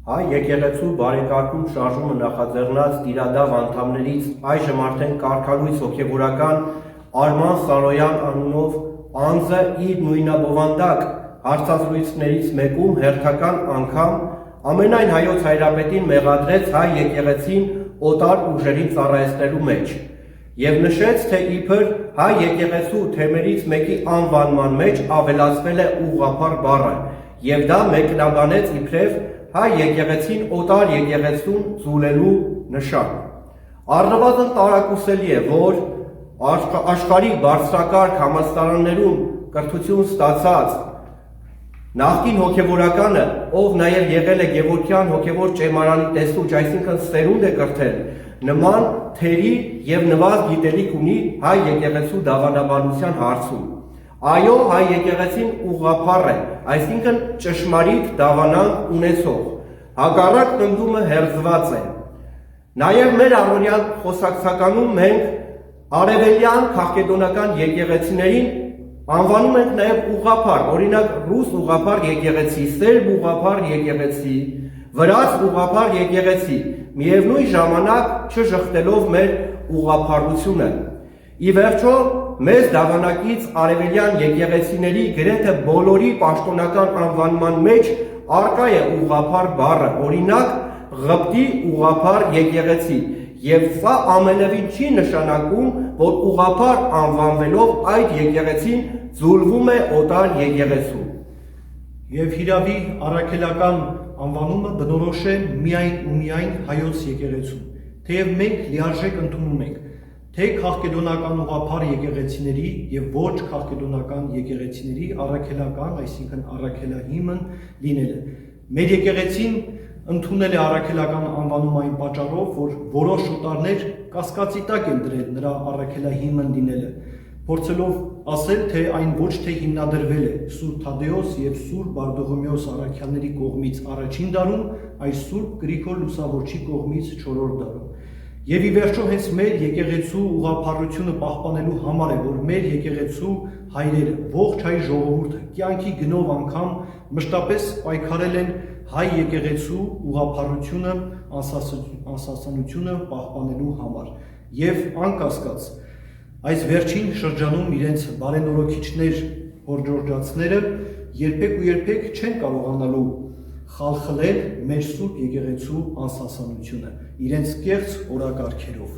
Հայ եկեղեցու բարեկարգում շարժումը նախաձեռնած տիրադավ անդամներից այժմ արդեն կարգալույս հոգևորական Արման Սարոյան անունով անձը իր նույնաբովանդակ հարցազրույցներից մեկում հերթական անգամ ամենայն հայոց հայրապետին մեղադրեց հայ եկեղեցին օտար ուժերին ծառայեցնելու մեջ և նշեց, թե իբր հայ եկեղեցու թեմերից մեկի անվանման մեջ ավելացվել է ուղղափառ բառը և դա մեկնաբանեց իբրև հայ եկեղեցին օտար եկեղեցուն ձուլելու նշան։ Առնվազն տարակուսելի է, որ աշխարհի բարձրակարգ համալսարաններում կրթություն ստացած նախկին հոգևորականը, ով նաև եղել է Գևորգյան հոգևոր ճեմարանի տեսուչ, այսինքն սերունդ է կրթել, նման թերի և նվազ գիտելիք ունի հայ եկեղեցու դավանաբանության հարցում։ Այո, հայ եկեղեցին ուղղափառ է, այսինքն ճշմարիտ դավանանք ունեցող, հակառակ պնդումը հերձված է։ Նաև մեր առօրյա խոսակցականում մենք արևելյան քաղկեդոնական եկեղեցիներին անվանում ենք նաև ուղղափառ, օրինակ ռուս ուղղափառ եկեղեցի, սերբ ուղղափառ եկեղեցի, վրաց ուղղափառ եկեղեցի, միևնույն ժամանակ չժխտելով մեր ուղղափառությունը։ Ի վերջո, մեզ դավանակից արևելյան եկեղեցիների գրեթե բոլորի պաշտոնական անվանման մեջ առկա է ուղղափառ բառը, օրինակ Ղպտի ուղղափառ եկեղեցի, և սա ամենևին չի նշանակում, որ ուղղափառ անվանվելով այդ եկեղեցին ձուլվում է օտար եկեղեցու։ Եվ հիրավի առաքելական անվանումը բնորոշ է միայն ու միայն հայոց եկեղեցուն, թեև մենք լիարժեք ընդունում ենք, թե քաղկեդոնական ուղղափառ եկեղեցիների և ոչ քաղկեդոնական եկեղեցիների առաքելական, այսինքն առաքելահիմն լինելը։ Մեր եկեղեցին ընդունել է առաքելական անվանում այն պատճառով, որ որոշ օտարներ կասկածի տակ են դրել նրա առաքելահիմն լինելը, փորձելով ասել, թե այն ոչ թե հիմնադրվել է Սուրբ Թադեոս և Սուրբ Բարդողոմեոս առաքյալների կողմից առաջին դարում, այլ Սուրբ Գրիգոր Լուսավորչի կողմից 4-րդ դարում։ Եվ ի վերջո հենց մեր եկեղեցու ուղղափառությունը պահպանելու համար է, որ մեր եկեղեցու հայրերը, ողջ հայ ժողովուրդը կյանքի գնով անգամ մշտապես պայքարել են հայ եկեղեցու ուղղափառությունը, անսասանությունը պահպանելու համար և անկասկած այս վերջին շրջանում իրենց բարենորոգիչներ հորդորջացները երբեք ու երբեք չեն կարողանալու խալխլել մեր Սուրբ եկեղեցու անսասանությունը իրենց կեղծ օրակարգերով։